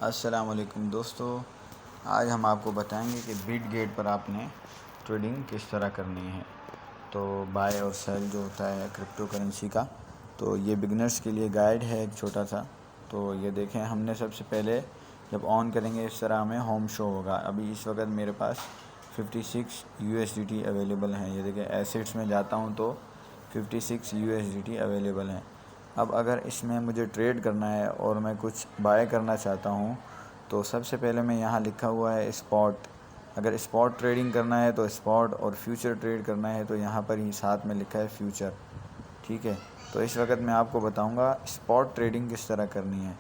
السلام علیکم دوستو، آج ہم آپ کو بتائیں گے کہ بیٹ گیٹ پر آپ نے ٹریڈنگ کس طرح کرنی ہے۔ تو بائی اور سیل جو ہوتا ہے کرپٹو کرنسی کا، تو یہ بگنرز کے لیے گائیڈ ہے ایک چھوٹا سا۔ تو یہ دیکھیں، ہم نے سب سے پہلے جب آن کریں گے اس طرح ہمیں ہوم شو ہوگا۔ ابھی اس وقت میرے پاس 56 USDT اویلیبل ہیں۔ یہ دیکھیں ایسیٹس میں جاتا ہوں تو 56 USDT اویلیبل ہیں۔ اب اگر اس میں مجھے ٹریڈ کرنا ہے اور میں کچھ بائی کرنا چاہتا ہوں تو سب سے پہلے میں یہاں لکھا ہوا ہے اسپاٹ۔ اگر اسپاٹ ٹریڈنگ کرنا ہے تو اسپاٹ، اور فیوچر ٹریڈ کرنا ہے تو یہاں پر ہی ساتھ میں لکھا ہے فیوچر، ٹھیک ہے۔ تو اس وقت میں آپ کو بتاؤں گا اسپاٹ ٹریڈنگ کس طرح کرنی ہے۔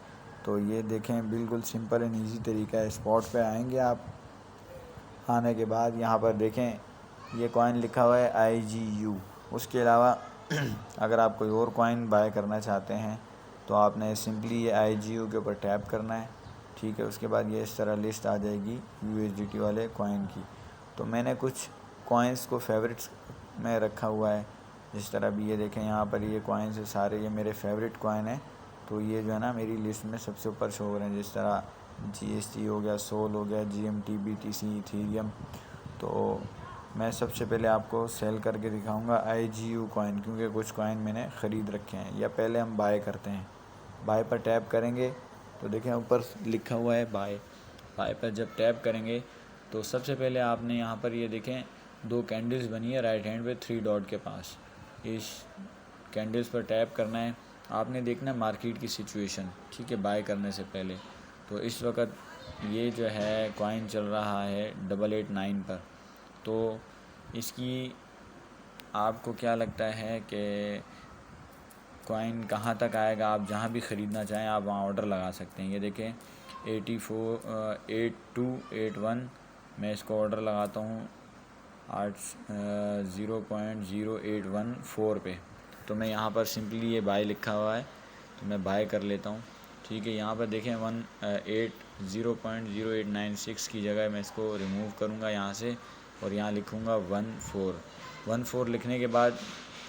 تو یہ دیکھیں بالکل سمپل اینڈ ایزی طریقہ ہے۔ اسپاٹ پہ آئیں گے آپ، آنے کے بعد یہاں پر دیکھیں یہ کوائن لکھا ہوا ہے IGU۔ اس کے علاوہ اگر آپ کوئی اور کوائن بائی کرنا چاہتے ہیں تو آپ نے سمپلی یہ IGU کے اوپر ٹیپ کرنا ہے، ٹھیک ہے۔ اس کے بعد یہ اس طرح لسٹ آ جائے گی USDT والے کوائن کی۔ تو میں نے کچھ کوائنس کو فیوریٹس میں رکھا ہوا ہے، جس طرح بھی یہ دیکھیں یہاں پر یہ کوائنس سارے یہ میرے فیوریٹ کوائن ہیں۔ تو یہ جو ہے نا میری لسٹ میں سب سے اوپر شو ہو رہے ہیں، جس طرح GST ہو گیا، سول ہو گیا، GMT، BTC، ایتھیریم۔ تو میں سب سے پہلے آپ کو سیل کر کے دکھاؤں گا IGU کوائن، کیونکہ کچھ کوائن میں نے خرید رکھے ہیں۔ یا پہلے ہم بائی کرتے ہیں، بائی پر ٹیپ کریں گے تو دیکھیں اوپر لکھا ہوا ہے بائی۔ بائی پر جب ٹیپ کریں گے تو سب سے پہلے آپ نے یہاں پر یہ دیکھیں 2 کینڈلز بنی ہے رائٹ ہینڈ پہ 3 ڈاٹ کے پاس۔ اس کینڈلز پر ٹیپ کرنا ہے، آپ نے دیکھنا ہے مارکیٹ کی سچویشن، ٹھیک ہے، بائی کرنے سے پہلے۔ تو اس وقت یہ جو ہے کوائن چل رہا ہے 889 پر۔ تو اس کی آپ کو کیا لگتا ہے کہ کوائن کہاں تک آئے گا؟ آپ جہاں بھی خریدنا چاہیں آپ وہاں آرڈر لگا سکتے ہیں۔ یہ دیکھیں 8281 میں اس کو آرڈر لگاتا ہوں 0.0814 پہ۔ تو میں یہاں پر سمپلی یہ بائی لکھا ہوا ہے تو میں بائی کر لیتا ہوں، ٹھیک ہے۔ یہاں پر دیکھیں 0.0896 کی جگہ میں اس کو ریموو کروں گا یہاں سے، اور یہاں لکھوں گا 14 لکھنے کے بعد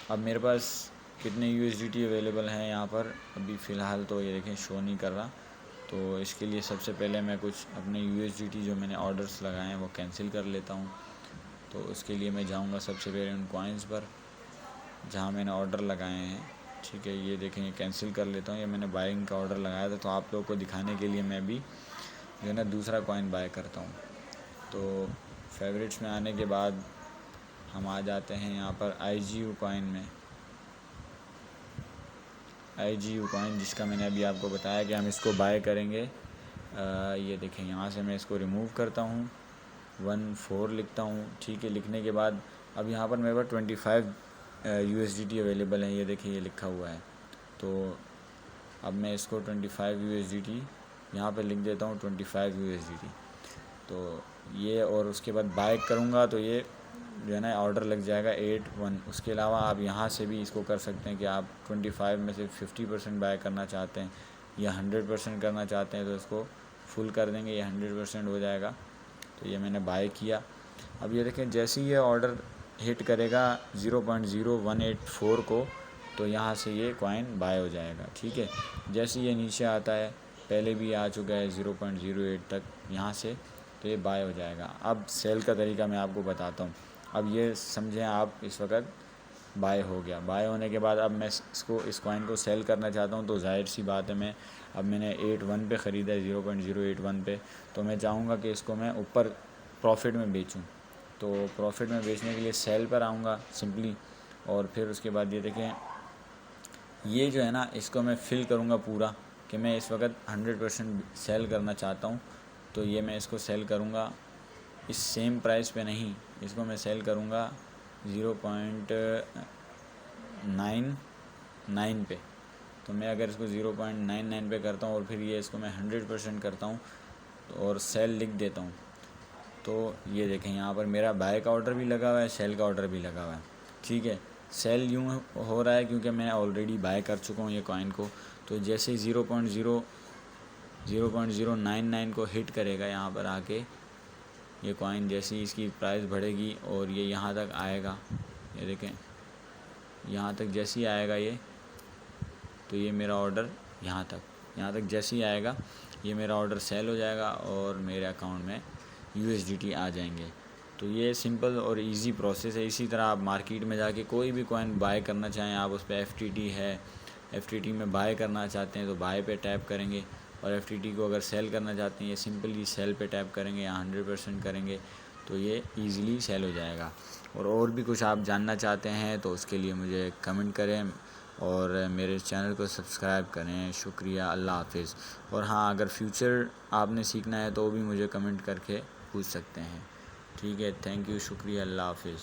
اب میرے پاس کتنے USDT اویلیبل ہیں یہاں پر ابھی فی الحال تو یہ دیکھیں شو نہیں کر رہا۔ تو اس کے لیے سب سے پہلے میں کچھ اپنے USDT جو میں نے آرڈرز لگائے ہیں وہ کینسل کر لیتا ہوں۔ تو اس کے لیے میں جاؤں گا سب سے پہلے ان کوائنس پر جہاں میں نے آرڈر لگائے ہیں، ٹھیک ہے۔ یہ دیکھیں یہ کینسل کر لیتا ہوں، یہ میں نے بائنگ کا آرڈر لگایا تھا، تو آپ لوگوں کو دکھانے کے لیے میں بھی جو ہے نا دوسرا کوائن بائی کرتا ہوں۔ تو فیوریٹس میں آنے کے بعد ہم آ جاتے ہیں یہاں پر IGU کوائن میں۔ IGU کوائن جس کا میں نے ابھی آپ کو بتایا کہ ہم اس کو بائی کریں گے۔ یہ دیکھیں یہاں سے میں اس کو ریموو کرتا ہوں، 14 لکھتا ہوں، ٹھیک ہے۔ لکھنے کے بعد اب یہاں پر میرے پاس 25 USDT اویلیبل ہیں، یہ دیکھیں یہ لکھا ہوا ہے۔ تو اب میں اس کو 25 USDT یہاں پہ لکھ دیتا ہوں، 25 USDT۔ تو یہ اور اس کے بعد بائی کروں گا تو یہ جو ہے نا آرڈر لگ جائے گا 81۔ اس کے علاوہ آپ یہاں سے بھی اس کو کر سکتے ہیں کہ آپ 25 میں سے 50% بائی کرنا چاہتے ہیں یا 100% کرنا چاہتے ہیں تو اس کو فل کر دیں گے، یہ 100% ہو جائے گا۔ تو یہ میں نے بائی کیا۔ اب یہ دیکھیں جیسے ہی یہ آرڈر ہٹ کرے گا 0.0184 کو تو یہاں سے یہ کوائن بائی ہو جائے گا، ٹھیک ہے۔ جیسے یہ نیچے آتا ہے، پہلے بھی آ چکا ہے 0.08 تک یہاں سے، تو یہ بائی ہو جائے گا۔ اب سیل کا طریقہ میں آپ کو بتاتا ہوں۔ اب یہ سمجھیں آپ اس وقت بائی ہو گیا، بائی ہونے کے بعد اب میں اس کوائن کو سیل کرنا چاہتا ہوں، تو ظاہر سی بات ہے میں نے 81 پہ خریدا ہے، 0.081 پہ، تو میں چاہوں گا کہ اس کو میں اوپر پروفٹ میں بیچوں۔ تو پروفٹ میں بیچنے کے لیے سیل پر آؤں گا سمپلی، اور پھر اس کے بعد یہ دیکھیں یہ جو ہے نا اس کو میں فل کروں گا پورا کہ میں اس وقت 100% سیل کرنا چاہتا ہوں۔ تو یہ میں اس کو سیل کروں گا اس سیم پرائس پہ نہیں، اس کو میں سیل کروں گا 0.99 پہ۔ تو میں اگر اس کو 0.99 پہ کرتا ہوں اور پھر یہ اس کو میں 100% کرتا ہوں اور سیل لکھ دیتا ہوں، تو یہ دیکھیں یہاں پر میرا بائی کا آرڈر بھی لگا ہوا ہے، سیل کا آرڈر بھی لگا ہوا ہے، ٹھیک ہے۔ سیل یوں ہو رہا ہے کیونکہ میں آلریڈی بائی کر چکا ہوں یہ کوائن کو۔ تو جیسے ہی 0.099 کو ہٹ کرے گا یہاں پر آ کے یہ کوائن، جیسے ہی اس کی پرائس بڑھے گی اور یہ یہاں تک آئے گا، یہ دیکھیں یہاں تک جیسے ہی آئے گا یہ، تو یہ میرا آرڈر یہاں تک جیسے ہی آئے گا یہ میرا آرڈر سیل ہو جائے گا اور میرے اکاؤنٹ میں USDT آ جائیں گے۔ تو یہ سمپل اور ایزی پروسیس ہے۔ اسی طرح آپ مارکیٹ میں جا کے کوئی بھی کوائن بائی کرنا چاہیں، آپ اس پہ FTT ہے، FTT میں بائی کرنا چاہتے ہیں تو بائی پہ ٹیپ کریں گے، اور FTT کو اگر سیل کرنا چاہتے ہیں یہ سمپلی سیل پہ ٹیپ کریں گے یا 100% کریں گے تو یہ ایزیلی سیل ہو جائے گا۔ اور بھی کچھ آپ جاننا چاہتے ہیں تو اس کے لیے مجھے کمنٹ کریں اور میرے چینل کو سبسکرائب کریں۔ شکریہ، اللہ حافظ۔ اور ہاں، اگر فیوچر آپ نے سیکھنا ہے تو بھی مجھے کمنٹ کر کے پوچھ سکتے ہیں۔ ٹھیک ہے، تھینک یو، شکریہ، اللہ حافظ۔